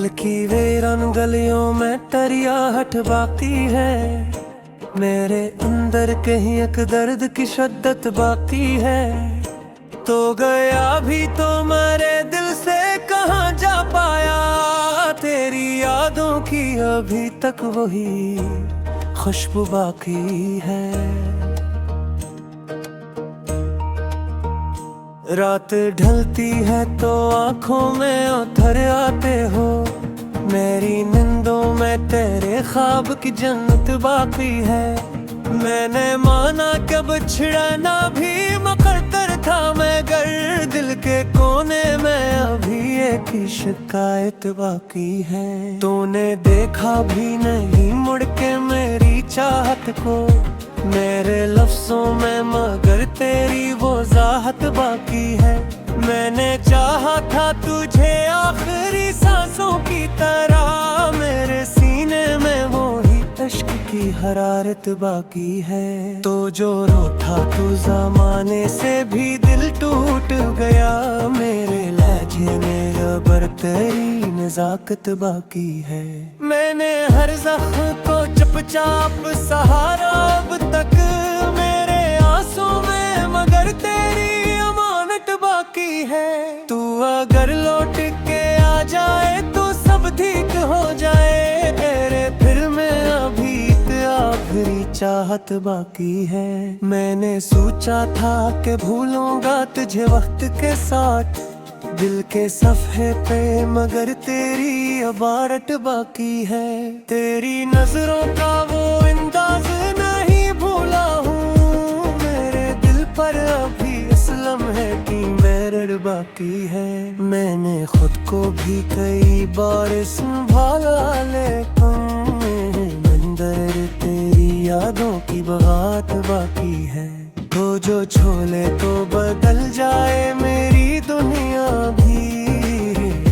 दिल की वीरान गलियों में तरियाहट बाकी है। मेरे अंदर कहीं एक दर्द की शिद्दत बाकी है। तो गया भी तो मेरे दिल से कहाँ जा पाया। तेरी यादों की अभी तक वही खुशबू बाकी है। रात ढलती है तो आंखों में उतर आते हो। मेरी नींदों में तेरे ख्वाब की जन्नत बाकी है। मैंने माना कब छिड़ना भी मुकद्दर था, मगर दिल के कोने में अभी एक ही शिकायत बाकी है। तूने देखा भी नहीं मुड़ के मेरी चाहत को, मेरे लफ्जों में मगर तेरी वो ज़ाहत बाकी है। मैंने चाहा था तुझे आखिरी सांसों की तरह, मेरे सीने में वो ही इश्क की हरारत बाकी है। तो जो रूठा तू ज़माने से भी दिल टूट गया, मेरे लहजे में अबर तेरी नज़ाकत बाकी है। मैंने हर ज़ख्म को चुपचाप सहारा अब तक, मेरे आंसू में मगर तेरी अमानत बाकी है। तू अगर लौट के आ जाए तो सब ठीक हो जाए, तेरे फिर मैं अभी आखिरी चाहत बाकी है। मैंने सोचा था कि भूलूंगा तुझे वक्त के साथ दिल के सफ़े पे, मगर तेरी अबारत बाकी है। तेरी नजरों का वो अंदाज नहीं भूला हूँ, मेरे दिल पर अभी इस लम्हे की मेहर बाकी है। मैंने खुद को भी कई बार संभाला, लेकिन अंदर तेरी यादों की बात बाकी है। तो जो छोले तो बदल जाए मेरी दुनिया भी,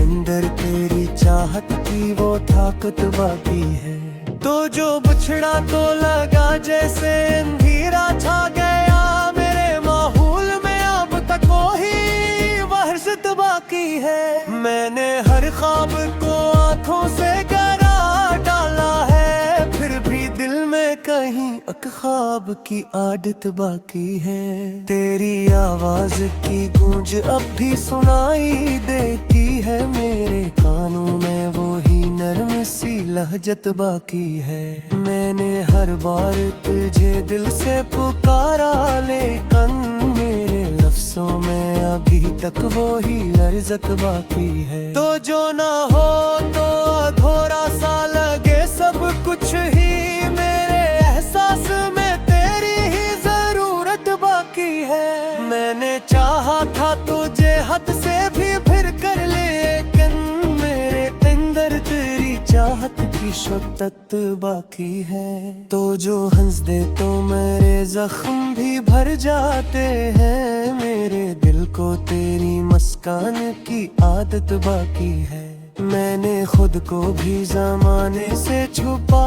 अंदर तेरी चाहत की वो ताकत बाकी है। तो जो बिछड़ा तो लगा जैसे अंधेरा छा गया, मेरे माहौल में अब तक वही वहशत बाकी है। मैंने हर ख्वाब को आंखों से गिरा डाला है, फिर भी दिल में कहीं एक ख्वाब की आदत बाकी है। तेरी आवाज की गूंज अब भी सुनाई देती है, मेरे कानों में वो ही नरम सी लहजत बाकी है। मैंने हर बार तुझे दिल से पुकारा, लेकिन मेरे लफ्जों में अभी तक वो ही लर्जत बाकी है। तो जो ना हो तो अधूरा सा लगे सब कुछ ही, मेरे एहसास में तेरी ही जरूरत बाकी है। मैंने चाहा था तुझे हद से भी फिर कर ले, लेकिन मेरे अंदर तेरी चाहत की शिद्दत बाकी है। तो जो हंस दे तो मेरे जख्म भी भर जाते हैं, मेरे दिल को तेरी मुस्कान की आदत बाकी है। मैंने खुद को भी ज़माने से छुपा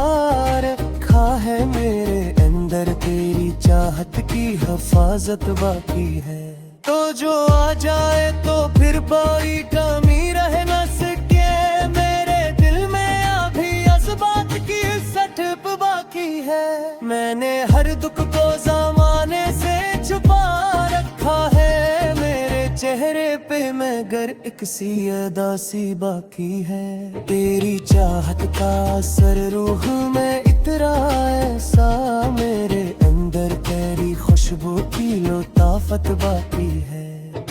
रखा है, मेरे अंदर तेरी चाहत की हिफाजत बाकी है। तो जो आ जाए तो फिर कोई कमी रह न सके, मेरे दिल में अभी जज्बात की सटप बाकी है। मैंने हर दुख को ज़माने से छुपा रखा है, मेरे चेहरे पे मगर एक सी अदासी बाकी है। तेरी चाहत का असर रूह में इतना ऐसा, मेरे अंदर तेरी खुशबू की लताफत बाकी है।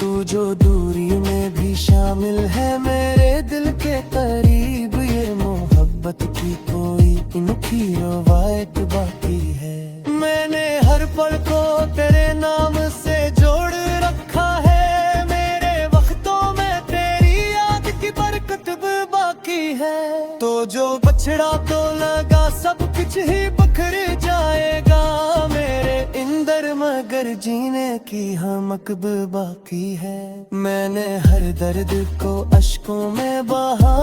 तू जो दूरी में भी शामिल है मेरे दिल के करीब, ये मोहब्बत की कोई इनकी रवायत बाकी है। मैंने हर पल को तेरे नाम से जोड़ रखा है, मेरे वक्तों में तेरी याद की बरकत बाकी है। तो जो बछड़ा तो लगा सब कुछ ही बखर जाएगा, मेरे अंदर मगर जीने की हमक बाकी है। मैंने हर दर्द को अश्कों में बहा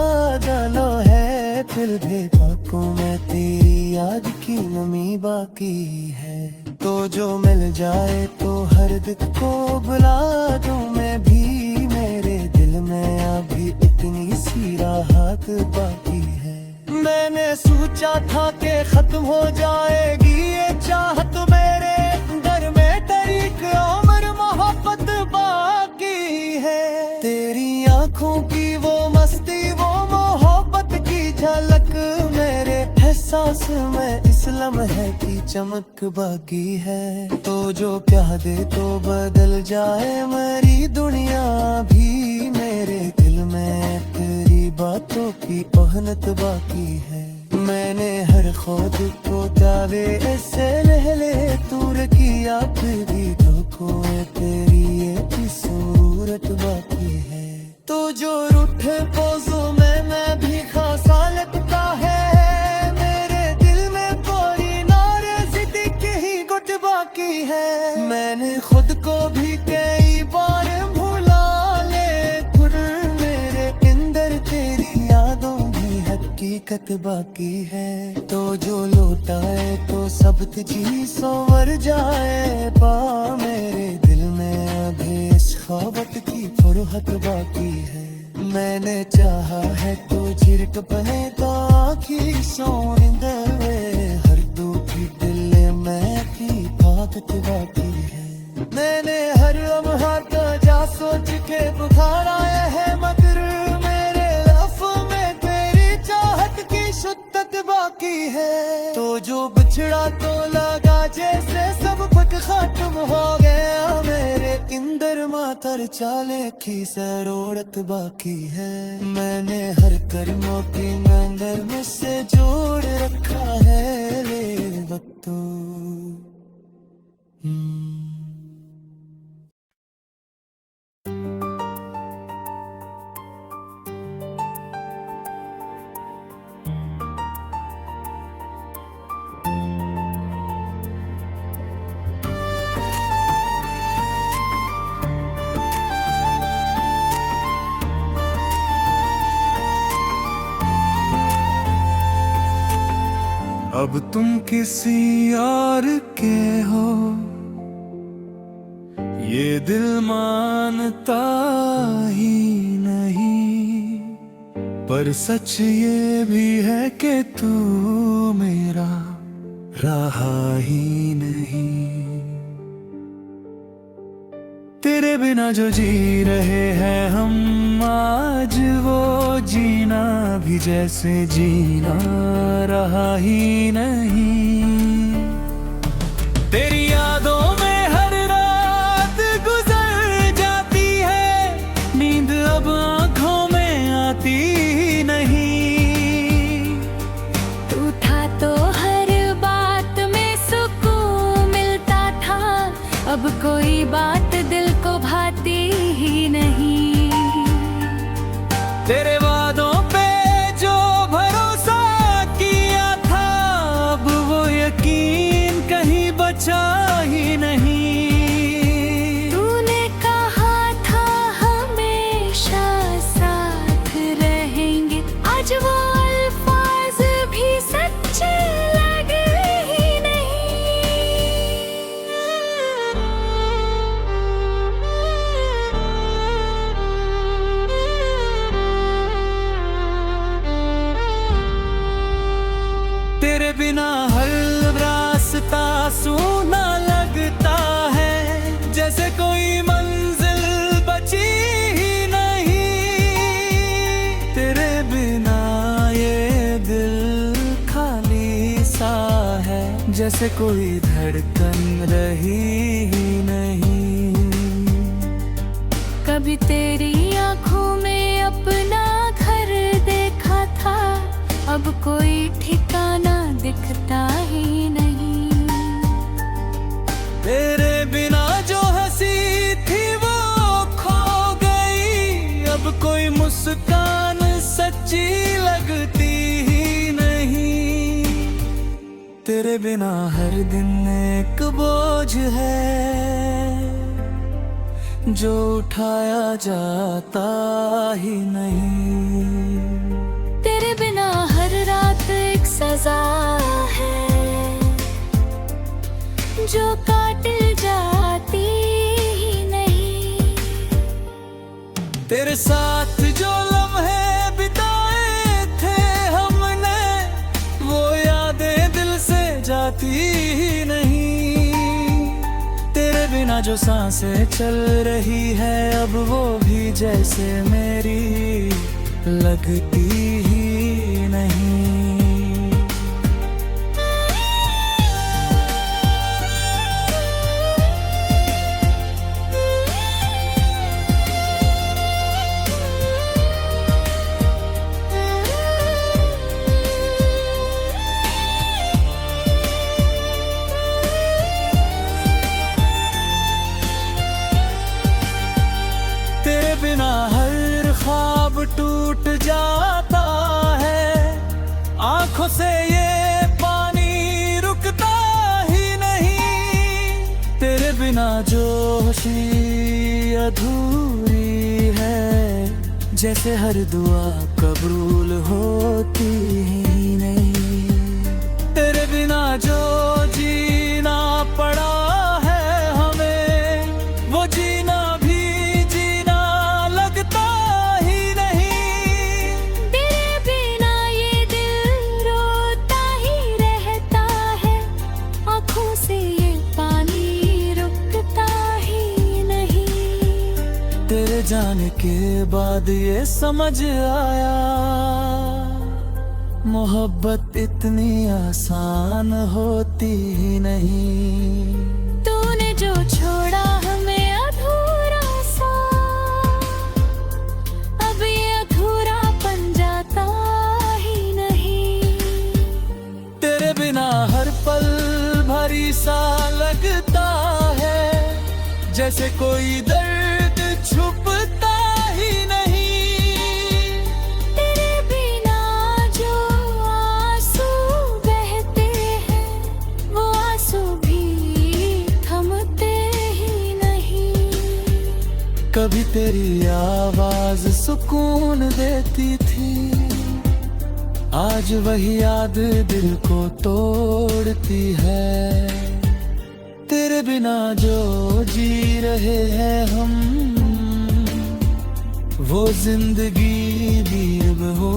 डाला है, फिर भी आंखों में तेरी याद की नमी बाकी है। तो जो मिल जाए तो हर दिल को बुला दूं मैं भी, मेरे दिल में अभी इतनी सी की राहत बाकी है। मैंने सोचा था कि खत्म हो जाएगी ये चाहत, मेरे अंदर में तरीक उम्र मोहब्बत बाकी है। तेरी आंखों की वो मस्ती, वो मोहब्बत की झलक, मेरे एहसास में इस लम्हे की चमक बाकी है। तो जो प्यार दे तो बदल जाए मेरी दुनिया भी, मेरे दिल में तेरी बातों की पहनत बाकी है। मैंने हर खुद को दावे ऐसे ले दूर किया, फिर भी धोखों तेरी ये सूरत बाकी है। तो जो रूठे पोज़ों में मैं भी खासा लगता है, मेरे दिल में कोई नाराज़गी की ही गुट बाकी है। मैंने खुद को भी कई बार भुला ले, फिर मेरे अंदर तेरी यादों की हकीकत बाकी है। तो जो लौटाए तो सब तुझी संवर जाए, पा मेरे दिल में अभी इस ख्वाबत की फुरहत बाकी है। मैंने चाहा है तो झिरक बने तो आखी सोनिंदे, हर दुखी दिल में की ताकत बाकी है। मैंने हर लम्हा तो जा सोच के बुखार आया है, मगर मेरे लफ्ज़ों में तेरी चाहत की शिद्दत बाकी है। तो जो बिछड़ा तो लगा जैसे सब कुछ खत्म हो गया, मेरे इंदर मातर चाले की जरूरत बाकी है। मैंने हर कर्मों की मंदिर में से जोड़ रखा है, ले वक्तों अब तुम किसी और के हो, ये दिल मानता ही नहीं, पर सच ये भी है कि तू मेरा रहा ही नहीं। तेरे बिना जो जी रहे हैं हम आज, वो जीना भी जैसे जीना रहा ही नहीं। तेरी यादों में हर रात गुजर जाती है, नींद अब आंखों में आती ही नहीं। तू था तो हर बात में सुकून मिलता था, अब कोई बात दिल को भाती ही नहीं। तेरे वादों पे जो भरोसा किया था, अब वो यकीन कहीं बचा ही नहीं। तूने कहा था हमेशा साथ रहेंगे, आज वो अल्फाज भी सच्चे लगे ही नहीं। तेरे बिना हर रास्ता सूना लगता है, जैसे कोई मंजिल बची ही नहीं। तेरे बिना ये दिल खाली सा है, जैसे कोई धड़कन रही ही नहीं। कभी तेरी आंखों में अपना घर देखा था, अब कोई ठिकाना दिखता ही नहीं। तेरे बिना जो हंसी थी वो खो गई, अब कोई मुस्कान सच्ची लगती ही नहीं। तेरे बिना हर दिन एक बोझ है, जो उठाया जाता ही नहीं। तेरे बिना हर रात एक सजा है, जो काटिल जाती ही नहीं। तेरे साथ जो लम्हे बिता जो सांसें चल रही है अब वो भी जैसे मेरी लगती ही नहीं। तेरे बिना हर ख्वाब टूट जाता है, आंखों से ये पानी रुकता ही नहीं। तेरे बिना जो खुशी अधूरी है, जैसे हर दुआ कबूल होती ही नहीं। तेरे बिना जो जीना पड़ा है हमें, वो जीना तेरे जाने के बाद ये समझ आया, मोहब्बत इतनी आसान होती ही नहीं। तूने जो छोड़ा हमें अधूरा सा, अब ये अधूरा बन जाता ही नहीं। तेरे बिना हर पल भारी सा लगता है, जैसे कोई दर्द छुपता ही नहीं। तेरे बिना जो आंसू बहते हैं, वो आंसू भी थमते ही नहीं। कभी तेरी आवाज सुकून देती थी, आज वही याद दिल को तोड़ती है। तेरे बिना जो जी रहे हैं हम, वो जिंदगी भी अब हो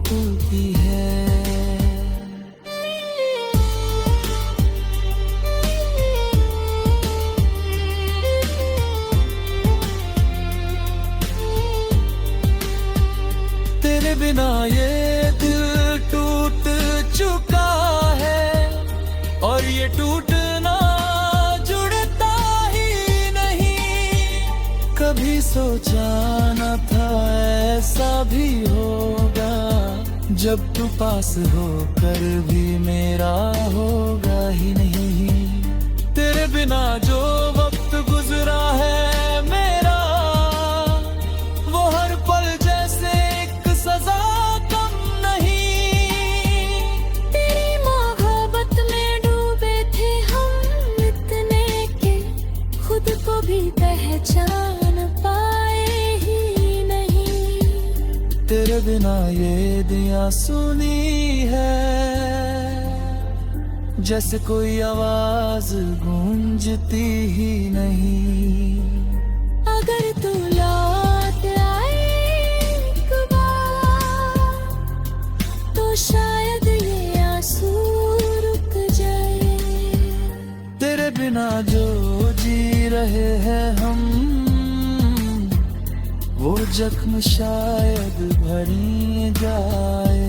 चुकी है। तेरे बिना ये दिल टूट चुका है, और ये टूटना जुड़ता ही नहीं। कभी सोचा न था ऐसा भी होगा, जब तू पास होकर भी मेरा होगा ही नहीं। तेरे बिना जो वक्त गुजरा है मेरा, वो हर पल जैसे एक सजा कम नहीं। तेरी मोहब्बत में डूबे थे हम इतने के, खुद को भी पहचान पाए ही नहीं। तेरे बिना ये दिया सुनी है, जैसे कोई आवाज गूंजती ही नहीं। अगर तू लौट आए एक बार, तो शायद ये आंसू रुक जाए। तेरे बिना जो जी रहे हैं हम, वो जख्म शायद भरी जाए।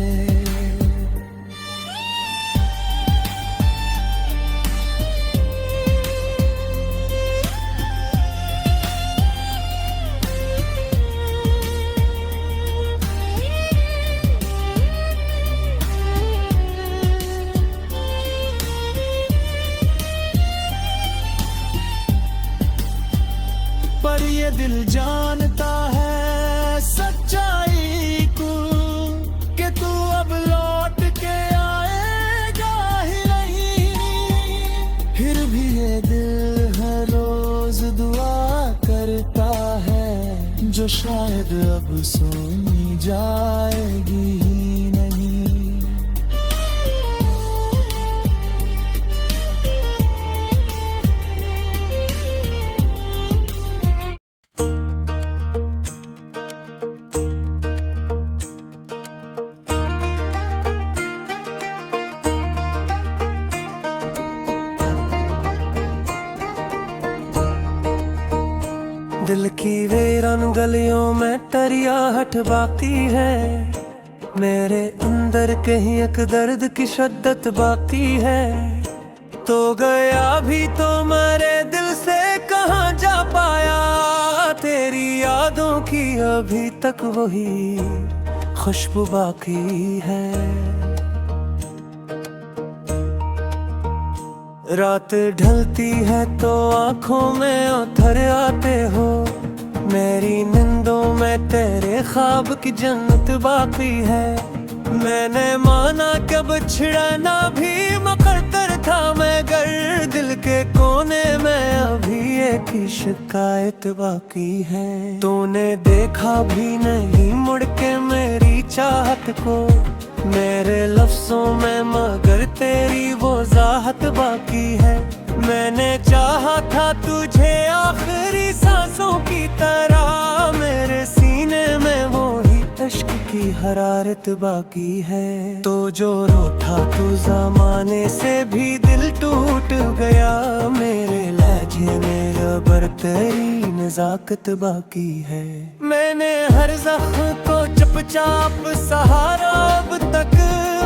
पर ये दिल जानता है सच्चाई को, कि तू अब लौट के आएगा ही नहीं। फिर भी ये दिल हर रोज दुआ करता है, जो शायद अब सुनी जाएगी ही नहीं। दिल की वीरान गलियों में तरियाहट बाकी है, मेरे अंदर कहीं एक दर्द की शिद्दत बाकी है। तो गया भी तो मेरे दिल से कहाँ जा पाया, तेरी यादों की अभी तक वही खुशबू बाकी है। रात ढलती है तो आंखों में उतर आते हो, मेरी नींदों में तेरे ख्वाब की जन्नत बाकी है। मैंने माना कब छिड़ना भी मुकद्दर था, मगर दिल के कोने में अभी एक ही शिकायत बाकी है। तूने देखा भी नहीं मुड़ के मेरी चाहत को, मेरे लफ्जों में मगर तेरी वो ज़ाहत बाकी है। मैंने चाहा था तुझे आखिरी सांसों की तरह, मेरे सीने में वो ही इश्क की हरारत बाकी है। तो जो रूठा तू ज़माने से भी दिल टूट गया, मेरे लहजे में रबर तेरी नज़ाकत बाकी है। मैंने हर ज़ख्म को चुपचाप सहारा अब तक,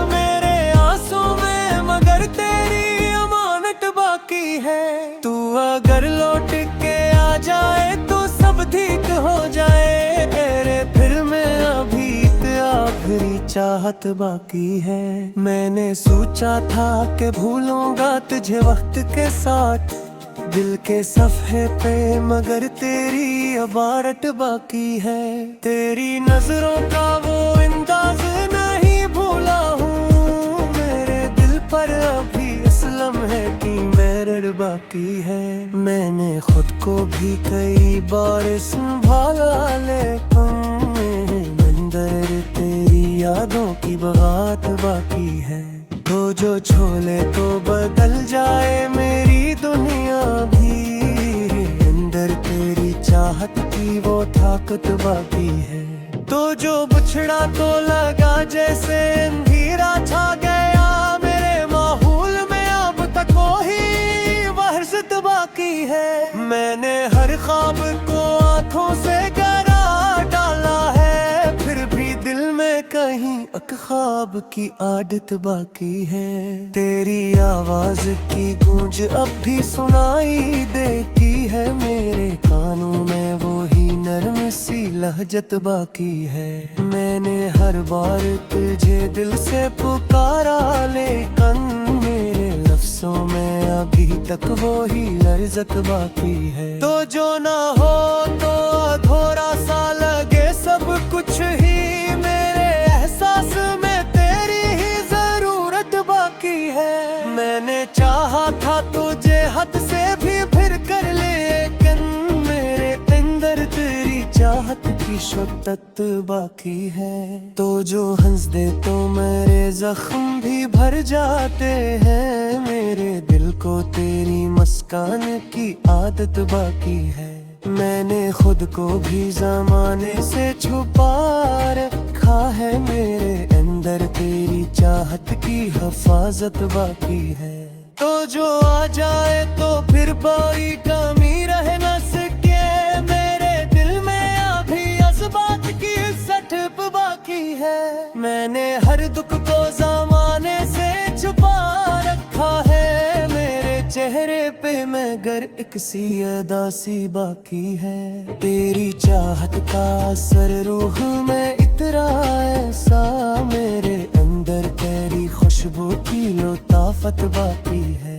मेरे आंसू में मगर तेरी अमानत बाकी है। तू अगर लौट के आ जाए तो सब ठीक हो जाए, तेरे फिर में अभी आखिरी चाहत बाकी है। मैंने सोचा था कि भूलूंगा तुझे वक्त के साथ, दिल के सफ़े पे मगर तेरी अबारत बाकी है। तेरी नजरों का वो अंदाज नहीं भूला हूँ, मेरे दिल पर अभी इस लम्हे की मेहर बाकी है। मैंने खुद को भी कई बार संभाला, लेकिन अंदर तेरी यादों की बात बाकी है। तो जो छोले तो बदल जाए मेरी दुनिया भी, अंदर तेरी चाहत की वो ताकत बाकी है। तो जो बिछड़ा तो लगा जैसे अंधेरा छा गया, मेरे माहौल में अब तक वही वहशत बाकी है। मैंने हर ख्वाब को आंखों से गिरा डाला है, फिर भी दिल में कहीं एक ख्वाब की आदत बाकी है। तेरी आवाज की गूंज अब भी सुनाई देती है, मेरे कानों में वो ही नरम सी लहजत बाकी है। मैंने हर बार तुझे दिल से पुकारा, लेकिन मेरे लफ्जों में अभी तक वो ही लर्जत बाकी है। तो जो ना हो तो अधूरा सा लगे सब कुछ ही, मेरे एहसास में तेरी ही जरूरत बाकी है। मैंने चाहा था तुझे हद से भी फिर कर ले, लेकिन मेरे अंदर तेरी चाहत की शिद्दत बाकी है। तो जो हंस दे तो मेरे जख्म भी भर जाते हैं, मेरे दिल को तेरी मुस्कान की आदत बाकी है। मैंने खुद को भी ज़माने से छुपा रखा है, मेरे अंदर तेरी चाहत की हिफाजत बाकी है। तो जो आ जाए तो फिर कोई कमी रह न सके, मेरे दिल में अभी जज्बात की सटप बाकी है। मैंने हर दुख को ज़माने से छुपा रखा है, मेरे चेहरे पे मगर एक सी अदासी बाकी है। तेरी चाहत का असर रूह में इतना ऐसा, मेरे अंदर तेरी खुशबू की लताफत बाकी है।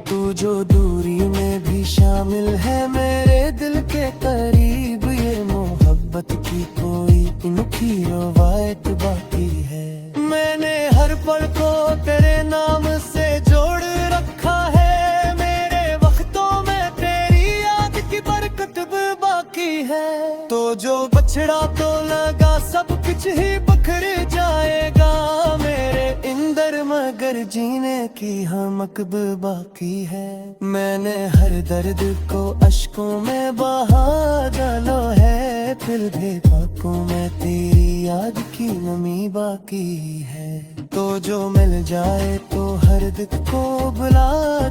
तू जो दूरी में भी शामिल है मेरे दिल के करीब, ये मोहब्बत की कोई इनकी रवायत बाकी है। मैंने हर पल को तेरे नाम से जोड़ रखा है, मेरे वक्तों में तेरी याद की बरकत भी बाकी है। तो जो बछड़ा तो लगा सब कुछ ही बखर जाएगा, मेरे इंदर मगर जीने की हमक भी बाकी है। मैंने हर दर्द को अश्कों में बहा डाला है, फिर भी बातों में तेरी याद की नमी बाकी है। तो जो मिल जाए तो हर दुख को बुला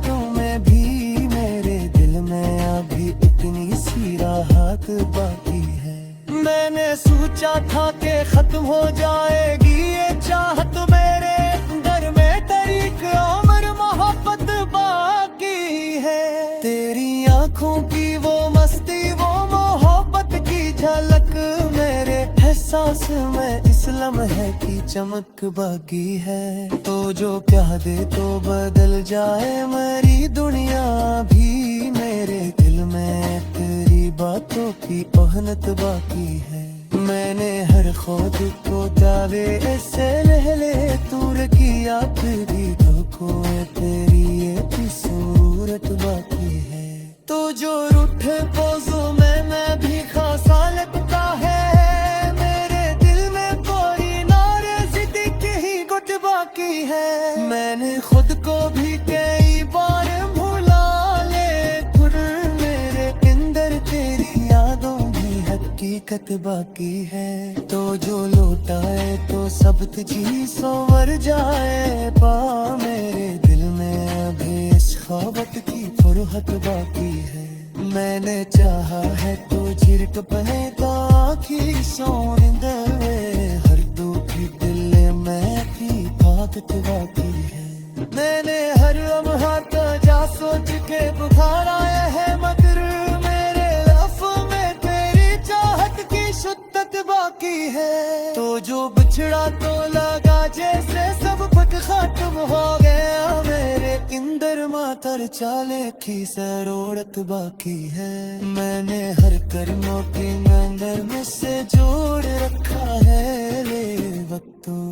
दूं मैं भी, मेरे दिल में अभी इतनी सी राहत बाकी है। मैंने सोचा था कि खत्म हो जाएगी ये चाहत, मेरे अंदर में तेरी उम्र मोहब्बत बाकी है। तेरी आंखों की वो मस्ती, वो मोहब्बत की झलक, मेरे एहसास में इस लम्हे की चमक बाकी है। तो जो कह दे तो बदल जाए मेरी दुनिया भी, मेरे दिल में तेरी बातों की ओहनत बाकी है। मैंने हर खुद को दावे से लहले दूर किया, फिर धोखों में तेरी ये भी सूरत बाकी है। तो जो रूठे पोज़ों में मैं भी खासा लगता है, मेरे दिल में कोई नाराज़गी की ही गुट बाकी है। मैंने खुद को भी कई बार भुला ले, खुद मेरे अंदर तेरी यादों की हकीकत बाकी है। तो जो लौटाए तो सब तुझी संवर जाए, पा मेरे दिल में अभी इस ख्वाबत की फुरहत बाकी है। मैंने चाहा है तो झिरक बने आखी सोने दे, हर दुखी दिल में की आदत बाकी है। मैंने हर लम्हा जा सोच के बुखार आया है, मगर मेरे लफ्ज़ों में तेरी चाहत की शिद्दत बाकी है। तो जो बिछड़ा तो लगा जैसे सब कुछ खत्म हो गया, मेरे इंदर मातर चाले की जरूरत बाकी है। मैंने हर कर्मों के अंदर में से जोड़ रखा है, ले वक्तों